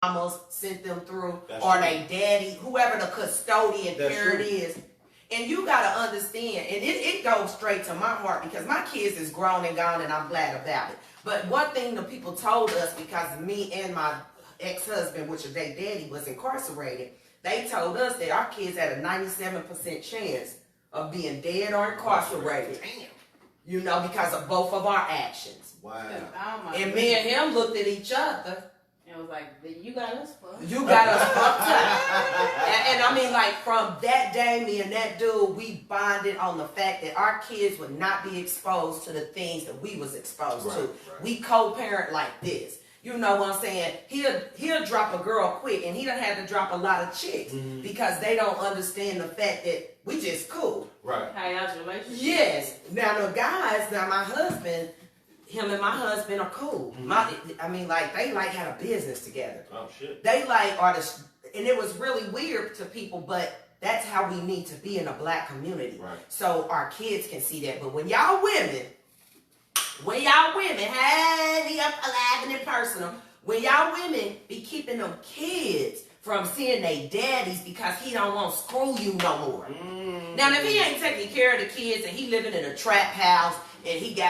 almost sent them through, That's or true. they daddy, whoever the custodian That's parent true. is. And you gotta understand, and it goes straight to my heart because my kids is grown and gone, and I'm glad about it. But one thing the people told us, because me and my ex-husband, which is their daddy, was incarcerated, they told us that our kids had a 97% chance of being dead or incarcerated. Damn. You know, because of both of our actions. Wow. And me and him looked at each other. It was like, you got us fucked. You got us fucked up. And I mean, like, from that day, me and that dude, we bonded on the fact that our kids would not be exposed to the things that we was exposed to. Right. We co-parent like this. You know what I'm saying? He'll drop a girl quick, and he done had to drop a lot of chicks because they don't understand the fact that we just cool. Right. How y'all's relationship? Yes. Now the guys, my husband, him and my husband are cool. I mean, like, they like had a business together. Oh shit. They like and it was really weird to people, but that's how we need to be in a black community. Right. So our kids can see that. But when y'all women, hey, the alive and impersonal, when y'all women be keeping them kids from seeing they daddies because he don't want to screw you no more. Now, if he ain't taking care of the kids and he living in a trap house and he 4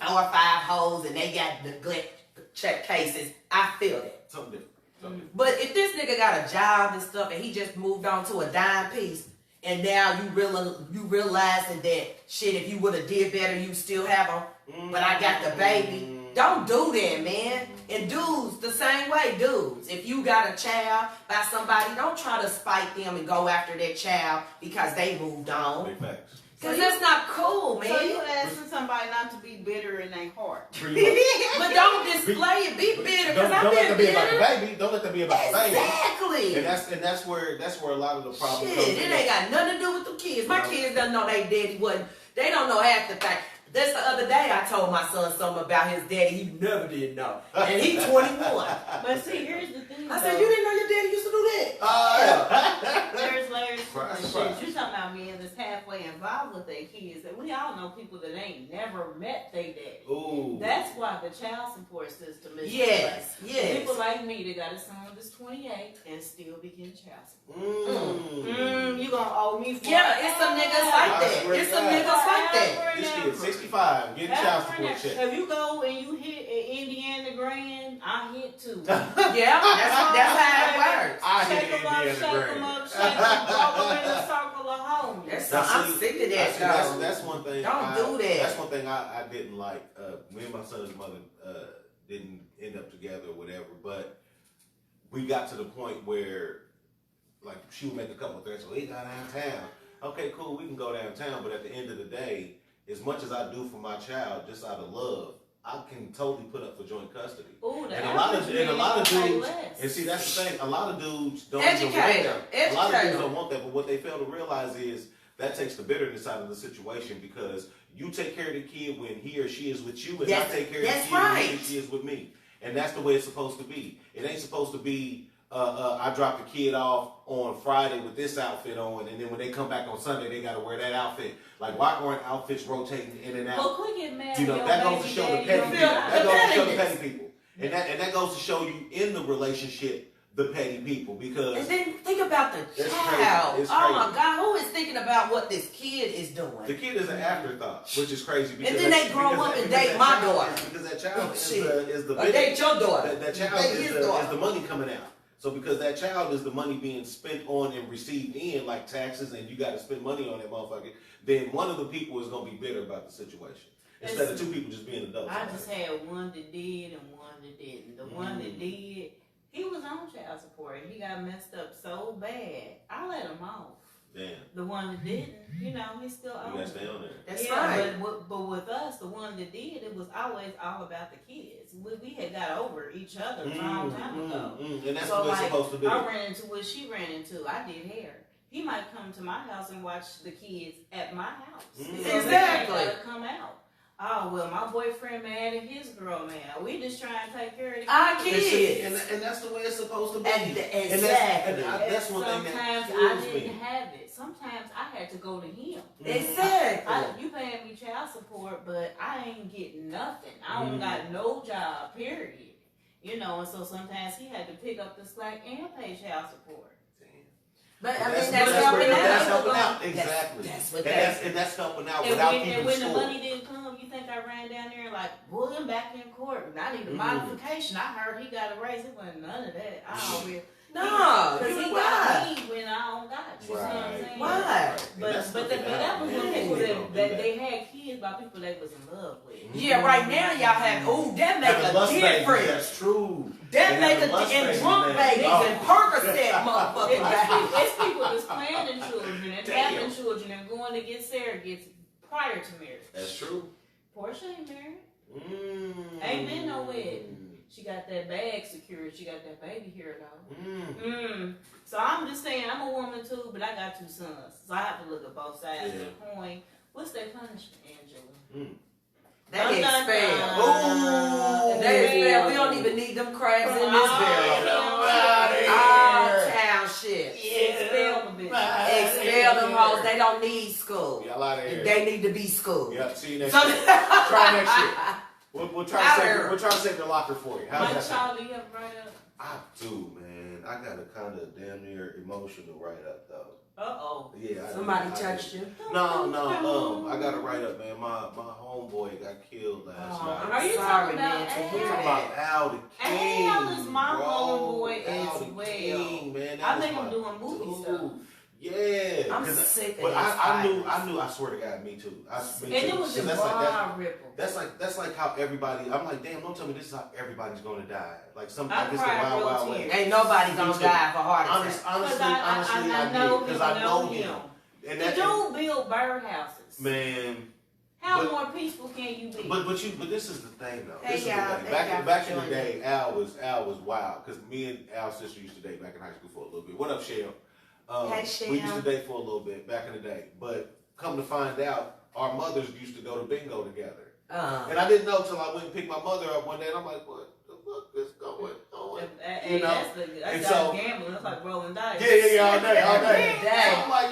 or 5 hoes and they got neglect check cases, I feel that. Something different. But if this nigga got a job and stuff and he just moved on to a dime piece, and now you realizing that shit, if you would have did better, you still have them. But I got the baby. Don't do that, man. And dudes, the same way, dudes. If you got a child by somebody, don't try to spite them and go after that child because they moved on. Big facts. Because that's not cool, man. So you asking somebody not to be bitter in their heart. But don't display it. Be bitter. Because I've Don't let been that be bitter. about the baby. Don't let that be about the baby. Exactly. And that's where a lot of the problem Shit, comes it in. ain't got nothing to do with the kids. My kids don't know they daddy wasn't. They don't know half the fact. That's the other day I told my son something about his daddy he never did know. And he 21. But see, here's the thing. I said, you didn't know your daddy used to do that? There's layers to Surprise, this surprise. shit. You talking about men that's halfway involved with their kids. And we all know people that ain't never met their daddy. Ooh. That's why the child support system is Yes, yes. People like me that got a son that's 28 and still be getting child support. You gonna owe me for Yeah, it's some niggas like that. It's some niggas like that. This kid 65, getting child support check. If you go and you hit at Indiana Grand, I hit too. Yeah, that's how it works. I Shake hit them up, Indiana shake them Grand. up, shake them, throw them in a circle of homies. I'm sick of that, though. That's one thing. Don't do that. That's one thing I didn't like. Me and my son's mother didn't end up together or whatever, but we got to the point where, like, she would make a couple of threats. So we go downtown. Okay, cool, we can go downtown, but at the end of the day, as much as I do for my child, just out of love, I can totally put up for joint custody. Ooh, And a lot of dudes, and see, that's the thing. A lot of dudes don't even want that. A lot of dudes don't want that, but what they fail to realize is that takes the bitterness out of the situation, because you take care of the kid when he or she is with you, and I take care of the kid when he or she is with me. And that's the way it's supposed to be. It ain't supposed to be, I drop the kid off on Friday with this outfit on, and then when they come back on Sunday, they got to wear that outfit. Like, why aren't outfits rotating in and out? Well, quit getting mad. You know, that goes to show the petty people. That goes to show the petty people. And that goes to show you in the relationship the petty people, because And then think about the It's child. crazy. It's Oh my crazy. God, who is thinking about what this kid is doing? the kid is an afterthought, which is crazy. Because then they grow up and date my daughter. Because that child Shit. is the Or date your daughter. That child Date is his the daughter. money coming out. So because that child is the money being spent on and received in, like taxes, and you got to spend money on that motherfucker, then one of the people is going to be bitter about the situation. Instead of two people just being adults. I just had one that did and one that didn't. The one that did, he was on child support. He got messed up so bad. I let him off. Damn. The one that didn't, you know, he still You owns got to it. stay on there. That's Yeah, right. but with us, the one that did, it was always all about the kids. We had got over each other a long time ago. And that's So, what it's like, supposed to be. I ran into what she ran into. I did hair. He might come to my house and watch the kids at my house. Exactly. They gotta come out. Oh, well, my boyfriend mad and his girl mad. We just trying to take care of the Our kids. And see, kids. and that's the way it's supposed to be. Exactly. That's one thing Sometimes that I kills didn't me. have it. Sometimes I had to go to him. Exactly. You paying me child support, but I ain't getting nothing. I don't got no job, period. You know, and so sometimes he had to pick up the slack and pay child support. But I mean, that's helping out. That's helping out. Exactly. And that's helping out and without when, keeping and when score. the money didn't come, you think I ran down there and like, boy, I'm back in court and I need a modification. I heard he got a raise. It wasn't none of that. I always. No, because he got me when I don't got you. Right. See what I'm saying? Right. But that was when people that they had kids by people they was in love with. Yeah, right now y'all have, that make a difference. That's true. That make a and drunk babies and Percocet motherfuckers. It's people that's planning children and having children and going to get surrogates prior to marriage. That's true. Portia ain't married. Ain't been no wedding. She got that bag secured. She got that baby here though. So I'm just saying, I'm a woman too, but I got 2 sons, so I have to look at both sides of the coin. What's their punishment, Angela? They expelled. Ooh, they expelled. We don't even need them crabs in this barrel. All town shit. Expel them, bitch. Expel them hoes. They don't need school. Y'all out of here. They need to be schooled. Yep. See you next year. Try next year. We'll try to save the locker for you. My child, do you have write up? I do, man. I got a kind of damn near emotional write up though. Yeah. Somebody touched you? No. I got to write up, man. My homeboy got killed last night. Are you sorry, talking man, about to I'm hear talking about Al the King. Al is my homeboy Al as the well. King, man. I think I'm doing movie stuff. Yeah, I'm sick of but this. I knew. I swear to God, me too. And it was just raw ripple. That's like how everybody. I'm like, damn, don't tell me this is how everybody's gonna die. Like some, I I guess the cried Wild real Wild West. tears. Ain't nobody gonna die of a heart attack. Honestly, I know did because I know him. And the dude built birdhouses. Man. How more peaceful can you be? But this is the thing though. Hey, This is the thing. Back in the day, Al was wild because me and Al's sister used to date back in high school for a little bit. What up, Shell? Hey, Shell. We used to date for a little bit back in the day, but come to find out, our mothers used to go to bingo together. And I didn't know till I went and picked my mother up one day, and I'm like, what the fuck is going on? You know? That's gambling. That's like rolling dice. Yeah, all day. So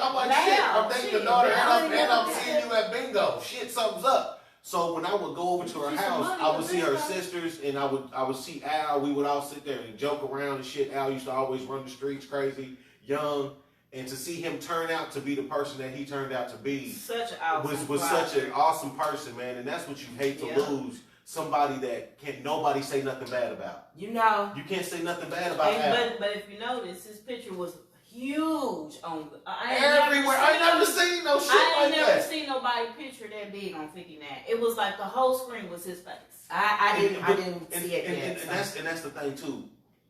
I'm like, shit. I'm thinking the daughter, and I'm seeing you at bingo. Shit, something's up. So when I would go over to her house, I would see her sisters, and I would see Al. We would all sit there and joke around and shit. Al used to always run the streets crazy, young. And to see him turn out to be the person that he turned out to be was such an awesome person, man. And that's what you hate to lose. Somebody that nobody say nothing bad about. You know. You can't say nothing bad about Al. But if you notice, his picture was huge on everywhere. I ain't never seen no shit like that. I ain't never seen nobody picture that big on 59. It was like the whole screen was his face. I didn't see it yet. And that's the thing too.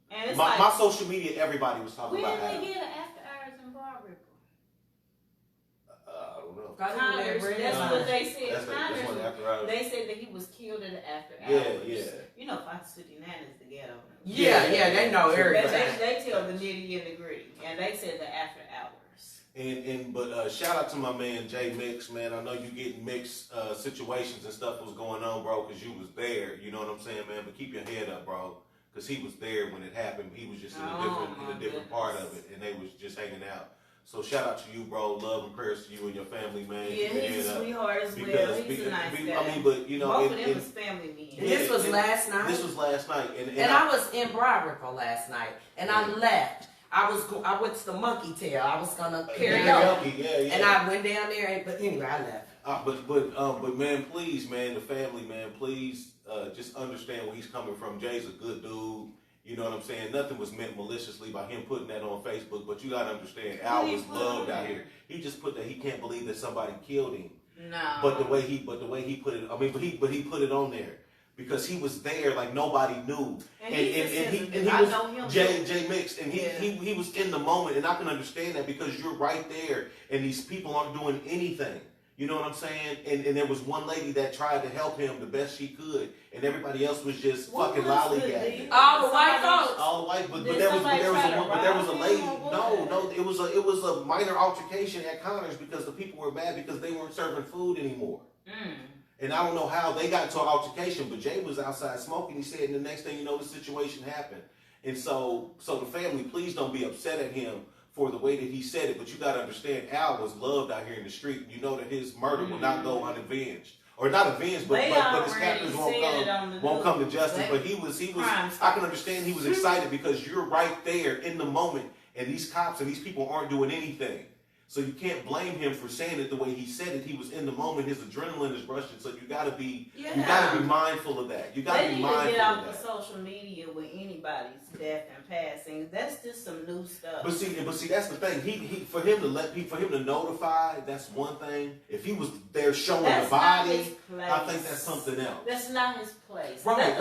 And it's my social media, everybody was talking about Al. When did they get an after hours in Bar Ripple? I don't know. Connors, that's what they said. Connors, they said that he was killed at the after hours. Yeah. You know, Fox 59 is the ghetto. Yeah, they know everything. They tell the nitty and the gritty, and they said the after hours. But shout out to my man Jay Mix, man. I know you getting mixed situations and stuff was going on, bro, because you was there. You know what I'm saying, man? But keep your head up, bro, because he was there when it happened. He was just in a different part of it, and they was just hanging out. So shout out to you, bro. Love and prayers to you and your family, man. Yeah, he's a sweetheart as well. He's a nice guy. I mean, but you know, both of them was family men. And this was last night. This was last night, and I was in Broderick last night, and I left. I went to the Monkey Tail. I was gonna karaoke, yeah. And I went down there, but anyway, I left. But man, please, man, the family, man, please, just understand where he's coming from. Jay's a good dude. You know what I'm saying? Nothing was meant maliciously by him putting that on Facebook, but you gotta understand, Al was loved out here. He just put that he can't believe that somebody killed him. No. But the way he put it, I mean, but he put it on there because he was there like nobody knew. And he was Jay Mix, and he was in the moment, and I can understand that because you're right there, and these people aren't doing anything. You know what I'm saying? And there was one lady that tried to help him the best she could, and everybody else was just fucking lollygagging. All the white folks. All the white, but there was a lady. No, it was a minor altercation at Connors because the people were mad because they weren't serving food anymore. And I don't know how they got into an altercation, but Jay was outside smoking. He said, and the next thing you know, the situation happened. And so the family, please don't be upset at him for the way that he said it, but you got to understand, Al was loved out here in the street. You know that his murder will not go unavenged. or not avenged, but his captors won't come to justice. That but he was. I can understand he was excited because you're right there in the moment, and these cops and these people aren't doing anything. So you can't blame him for saying it the way he said it. He was in the moment. His adrenaline is rushing. So you gotta be mindful of that. You gotta be mindful of that. They need to get off the social media with anybody's death and passing. That's just some new stuff. But see, that's the thing. For him to notify, that's one thing. If he was there showing the body, I think that's something else. That's not his place. Right. And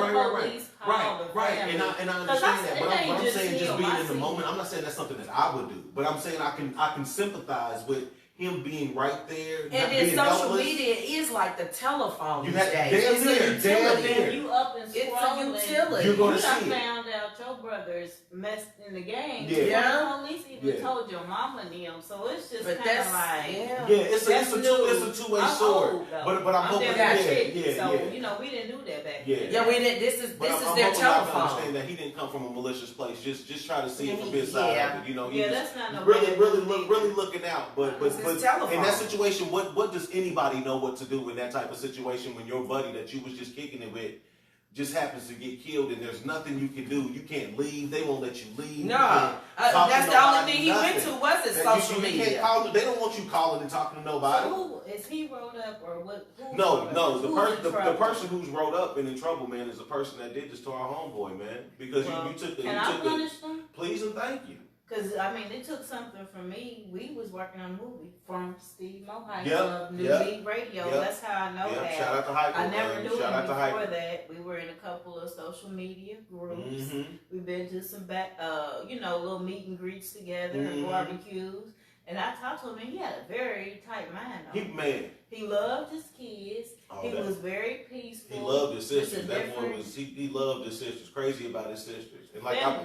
I understand that. But I'm saying just being in the moment. I'm not saying that's something that I would do. But I'm saying I can sympathize with him being right there. And then social media is like the telephone these days. It's a utility. You up and scrolling. It's a utility. You're going to see it. Found out your brother's messed in the game. Yeah. The police even told your mama and them. So it's just kind of like it's a two-way sword. But I'm hoping So we didn't do that back then. Yeah, we didn't. This is their telephone. Understand that he didn't come from a malicious place. Just try to see it from his side of it. That's not no really looking out. But in that situation, what does anybody know what to do in that type of situation when your buddy that you was just kicking it with just happens to get killed and there's nothing you can do? You can't leave. They won't let you leave. No, that's the only thing he went to was his social media. Can't call them. They don't want you calling and talking to nobody. So who is he wrote up or what? No. The person who's wrote up and in trouble, man, is the person that did this to our homeboy, man. Because you took the. Can I punish them? Please and thank you. Because, they took something from me. We was working on a movie from Steve Mohawk of New Beat Radio. That's how I know that. Shout out to Hyper. I never knew him before that. We were in a couple of social media groups. Mm-hmm. We've been to some little meet and greets together and barbecues. And I talked to him, and he had a very tight mind. He loved his kids. He was very peaceful. He loved his sisters. He loved his sisters. Crazy about his sisters. And like I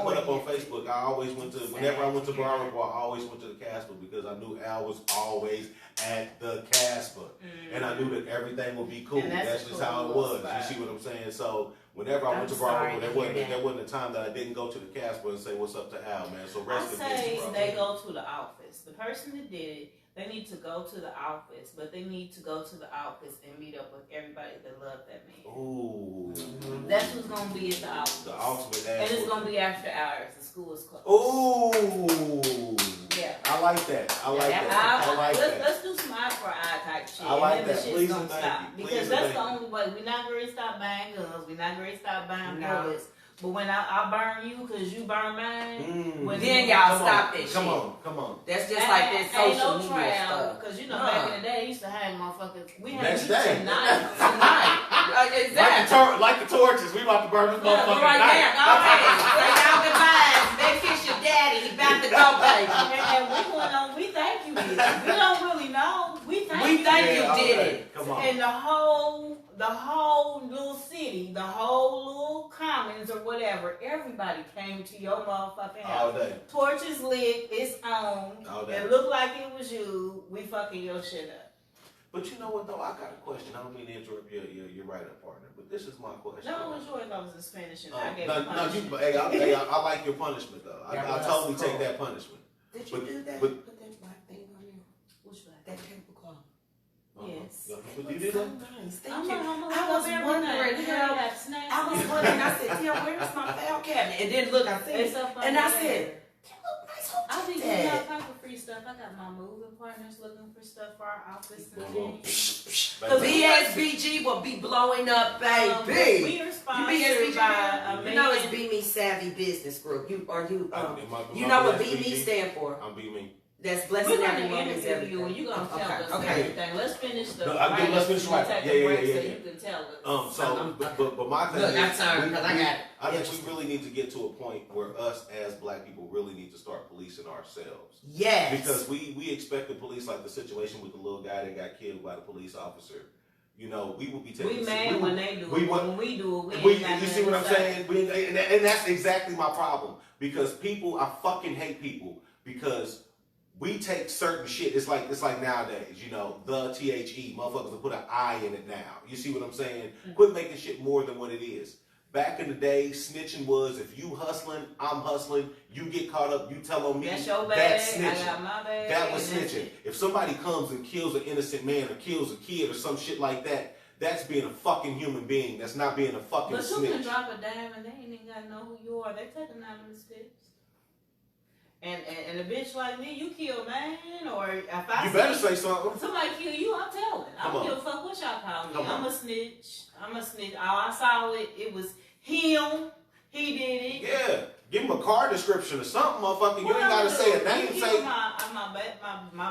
put up on Facebook, I always went to, whenever I went to Barber, I always went to the Casper because I knew Al was always at the Casper. Mm-hmm. And I knew that everything would be cool. That's just how it was. Spot. You see what I'm saying? So whenever I went to Barber, there wasn't a time that I didn't go to the Casper and say, what's up to Al, man? So rest in peace, bro. They go to the office. The person that did it, they need to go to the office, but they need to go to the office and meet up with everybody that loved that man. Ooh. That's who's going to be at the office. The ultimate And it's going to be after hours. The school is closed. Ooh. Yeah. I like that. I like that. Let's do some eye for eye type shit. I like that. Please and thank you. Because that's the only way. We're not going to stop buying guns. We're not going to stop buying bullets. But when I burn you because you burn mine, then y'all stop that shit. Come on. That's just like that social media stuff. Because back in the day, they used to have motherfuckers. We had next day. Tonight. Exactly. Like the torches. We about to burn this motherfucker right tonight. now. Okay. So y'all goodbye. They kiss your daddy. He about to go, baby. And we went on. We think you did it. We don't really know. We think you did it. Come on. And the whole little city, the whole little commons or whatever, everybody came to your motherfucking house. All day. Torches lit, it's on. All day. It looked like it was you. We fucking your shit up. But you know what though? I got a question. I don't mean to interrupt your write-up partner, but this is my question. No, it was yours. I was in Spanish and I gave you punishment. I like your punishment though. I totally take that punishment. Did you do that? Put that black thing on you. Which black? That tablecloth. Yes. Did you do that? Nice. Thank you. I was wondering how. I said, Tim, where's my file cabinet? And then look, I said, and I said, I be getting all type of free stuff. I got my moving partners looking for stuff for our office and things. BSBG will be blowing up, baby. We are sponsored by you know it's Be Me Savvy Business Group. You know what Be Me stand for? I'm Be Me. That's blessing everyone is everything. You and you're gonna tell us everything. Let's finish the let's finish right. So you can tell us. But my thing is, I think we really need to get to a point where us as black people really need to start policing ourselves. Yes. Because we expect the police, like the situation with the little guy that got killed by the police officer. We will be taking. We mad when they do it. When we do it, we ain't you see what I'm saying? And that's exactly my problem. Because I fucking hate people because we take certain shit. It's like nowadays, the THE motherfuckers will put an I in it now. You see what I'm saying? Mm-hmm. Quit making shit more than what it is. Back in the day, snitching was if you hustling, I'm hustling, you get caught up, you tell on me, that's your bag, that's snitching. I got my bag, that was snitching. If somebody comes and kills an innocent man or kills a kid or some shit like that, that's being a fucking human being. That's not being a fucking snitch. But you can drop a dime and they ain't even gotta know who you are. They take anonymous tips. And a bitch like me, you kill man, or if I you better say something. Somebody kill you, I'm telling. I don't give a fuck what y'all call me. I'm a snitch. All I saw it was him. He did it. Yeah. Give him a car description or something, motherfucker. You ain't gotta say a name. Say my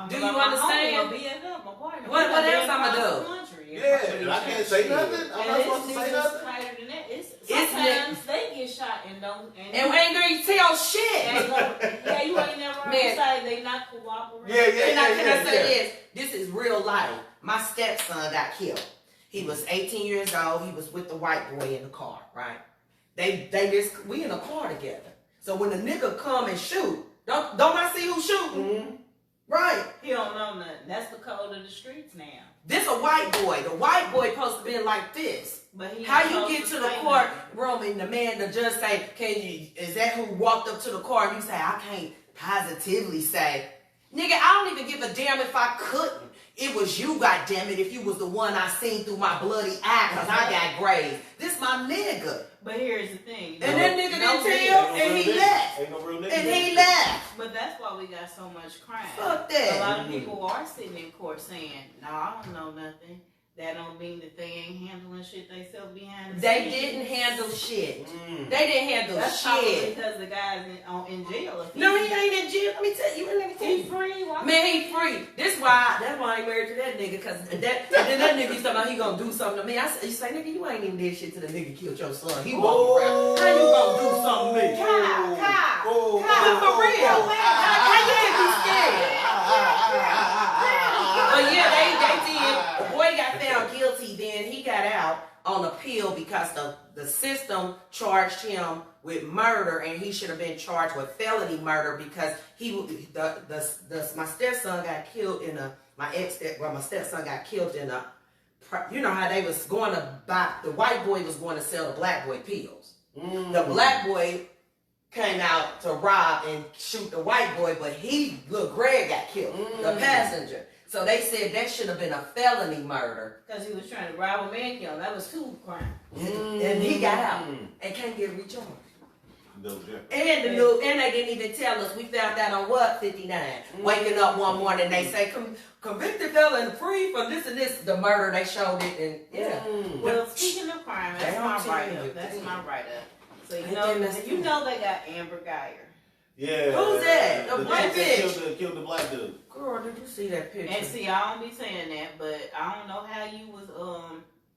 do you understand? BFF, my partner. What else I'm gonna do? Yeah, and I can't say nothing. I'm not supposed to say nothing. Tighter than that. Sometimes they get shot and don't. And we ain't gonna tell shit. Yeah, you ain't never heard say they not cooperating. Can I say this is real life. My stepson got killed. He was 18 years old. He was with the white boy in the car, right? We in a car together. So when the nigga come and shoot, don't I see who shooting? Mm-hmm. Right. He don't know nothing. That's the code of the streets now. This a white boy. The white boy supposed to be like this. But how you get to the courtroom and the judge say, is that who walked up to the car? And you say, I can't positively say, nigga, I don't even give a damn if I couldn't. It was you, goddammit, if you was the one I seen through my bloody eye because I got grazed. This my nigga. But here's the thing. And that nigga didn't tell, and he left. Ain't no real nigga. And he left. But that's why we got so much crime. Fuck that. A lot of people are sitting in court saying, no, I don't know nothing. That don't mean that they ain't handling shit they self behind the They scenes. didn't handle shit. They didn't handle that's shit. Because the guy's in jail. No, he ain't in jail. Let me tell you. He free. Man, he free. That's why I ain't married to that nigga. Cause then that nigga talking about he gonna do something to me. You say, nigga, you ain't even did shit to the nigga killed your son. He walking around. How you gonna do something to me? Kyle, for real. How you can't be scared? But yeah, they did. The boy got found guilty. Then he got out on appeal because the system charged him with murder, and he should have been charged with felony murder because my stepson got killed in my stepson got killed in a. You know how they was going to buy, the white boy was going to sell the black boy pills. The black boy came out to rob and shoot the white boy, but little Greg got killed, the passenger. So they said that should have been a felony murder. Because he was trying to rob a man, kill him. That was 2 crimes. And he got out and can't get recharged. No, and they didn't even tell us. We found out on what? 59. Waking up one morning, they say, convicted felon free from this and this. The murder, they showed it. And well, speaking of crime, that's my write-up. That's my write-up. So you know they got Amber Geyer. Yeah. Who's that? The black bitch. Killed the black dude. Girl, did you see that picture? And see, I don't be saying that, but I don't know how you was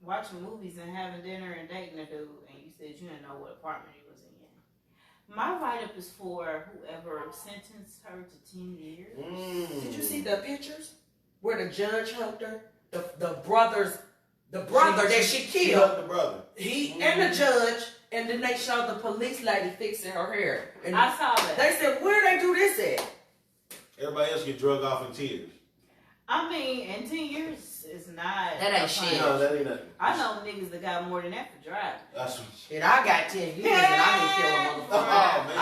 watching movies and having dinner and dating a dude, and you said you didn't know what apartment he was in. My write-up is for whoever sentenced her to 10 years. Did you see the pictures where the judge helped her? The brother that she killed. The brother. He and the judge. And then they showed the police lady fixing her hair. And I saw that. They said, where they do this at? Everybody else get drug off in tears. I mean, in 10 years, it's not. That ain't shit. No, that ain't nothing. I know niggas that got more than that for driving. That's shit. I got 10 years and I didn't kill a motherfucker. Oh, man.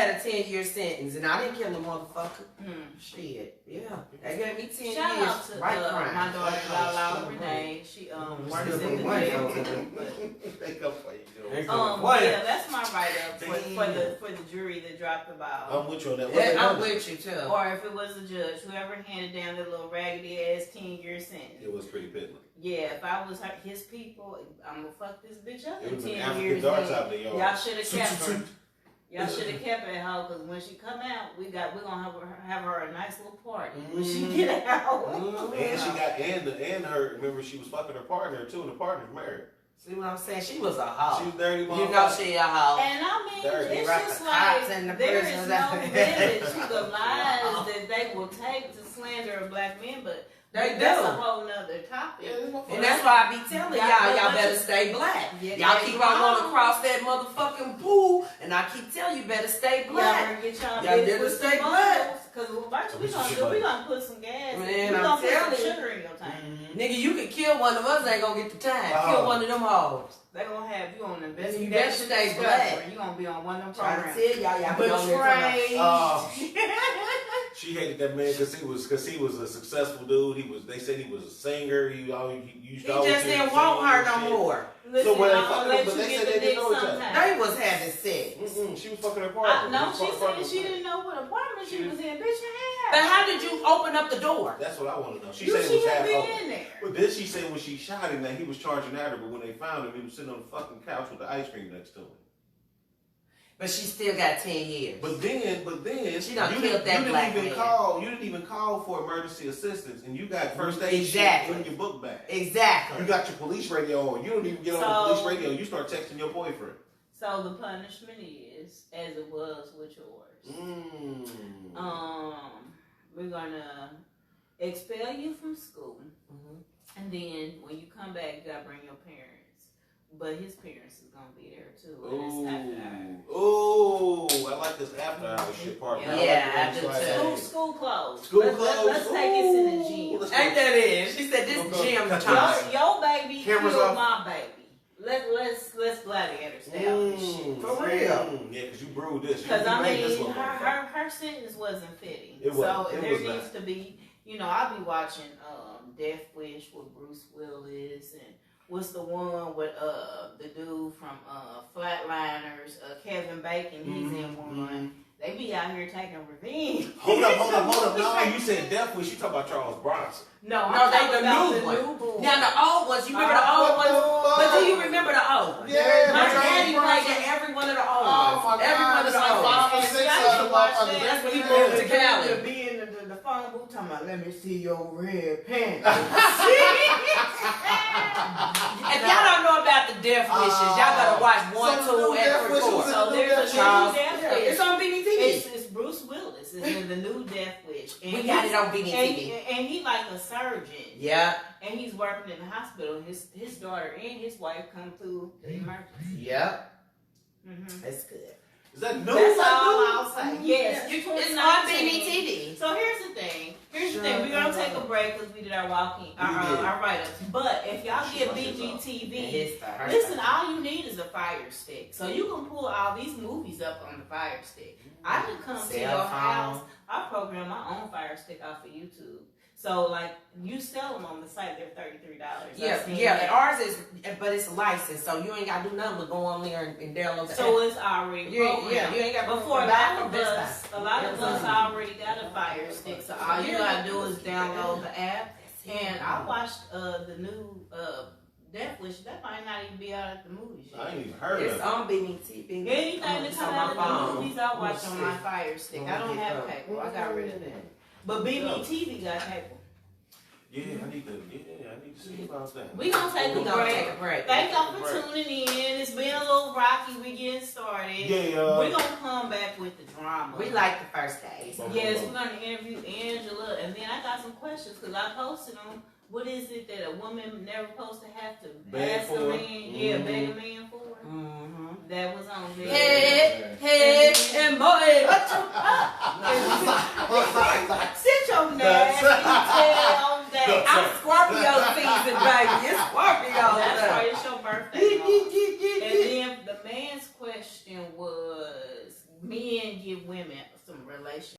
had a 10-year sentence and I didn't kill a motherfucker. Shit. Yeah. They gave me 10 Shout years. Out to my daughter Lala Renee. She works in the jail. They come for you. Yeah, that's my write-up for the jury that dropped the ball. I'm with you on that. I'm with you too. Or if it was a judge, whoever handed down that little raggedy ass 10-year sentence. It was pretty piddling. Yeah, if I was his people, I'm gonna fuck this bitch up in 10 years. Y'all should have kept her. Y'all should have kept her at home because when she come out, we're gonna have her a nice little party when she get out. And she got and her. Remember, she was fucking her partner too, and the partner's married. See what I'm saying? She was a hoe. She was dirty. You know she a hoe. And I mean, dirty. it's just like there is no limit to the lies that they will take to slander a black man. But They do. That's a whole nother topic. And that's why I be telling y'all better stay black. Y'all keep on going across that motherfucking pool, and I keep telling you better stay black. Y'all better stay black. Because we gonna put some gas. Man, we I'm gonna put telling some you. sugar in your tank. Nigga, you can kill one of us, ain't gonna get the time. Kill one of them hoes. They gonna have you on investigation. You better stay black. You gonna be on one of them Trying programs. to tell y'all be on there. She hated that man because he was a successful dude. They said he was a singer. He used to just didn't want her no more. Listen, so when but they said they didn't know each other. They was having sex. She was fucking her partner. No, she said she didn't know what apartment she was in. Bitch, but how did you open up the door? That's what I want to know. She said it was half been open. in there. But then she said when she shot him that he was charging at her, but when they found him, he was sitting on the fucking couch with the ice cream next to him. But she still got 10 years. But then she done killed that black man. You didn't even call for emergency assistance, and you got first aid exactly in your book bag. Exactly. You got your police radio on. You don't even get on the police radio. You start texting your boyfriend. So the punishment is as it was with yours. We're gonna expel you from school, and then when you come back, you gotta bring your parents. But his parents is gonna be there too. Oh, I like this after hours shit part. Yeah, I do too. School clothes. Let's take it to the gym. Ain't that it? She said this gym time. Your baby Cameras killed off. my baby. Let's gladiator style this shit. For real. Yeah, because you brewed this. Because I mean, her sentence wasn't fitting. There needs to be, I'll be watching Death Wish with Bruce Willis, and what's the one with the dude from Flatliners, Kevin Bacon, he's in one. They be out here taking revenge. Hold up. No, you said Death Wish, you talking about Charles Bronson. No, they the new one. Now the old ones, you remember the old ones? But do you remember the old ones? Yeah. My daddy played in every one of the old ones. Every one of the old ones. That's when he moved to Cali. To be in the phone booth talking about, let me see your red pants. If y'all don't know about the Death Wishes, y'all gotta watch 1, 2, and 3, 4. So there's a new Death Wish. It's on BBT. It's Bruce Willis. It's in the new Death Wish. And we got it on BBT. And he like a surgeon. Yeah. And he's working in the hospital. His daughter and his wife come through the emergency. Yep. That's good. Is that new? That's all I'll say. Yes. It's on BBT. So here's the thing. We're gonna take a break because we did our our write-ups. But if y'all get BGTV, listen, all you need is a Fire Stick. So you can pull all these movies up on the Fire Stick. I can come to your house. I program my own Fire Stick off of YouTube. So like you sell them on the site, they're $33. Yeah. Ours is, but it's licensed, so you ain't gotta do nothing but go on there and download the So it's already programmed. You ain't got. Before a lot of us already got a Fire Stick, so all you gotta do is download the app. And I watched the new Death Wish. That might not even be out at the movies yet. I ain't even heard of it. It's on BBT. Anything that come out of the movies, I watch on my Fire Stick. I don't have cable. I got rid of that. But BBTV got cable. Yeah, I need to see about that. We gonna take a break. Thank y'all for tuning in. It's been a little rocky. We getting started. Yeah. We're gonna come back with the drama. We like the first days. Yes, we're gonna interview Angela, and then I got some questions because I posted them. What is it that a woman never supposed to have to ask a man? Yeah, beg a man for. That was on there. Hey, and boy, what sit your nasty tail on that. I'm Scorpio season, baby. It's Scorpio. That's right. It's your birthday. And then the man's question was, men give women some relationship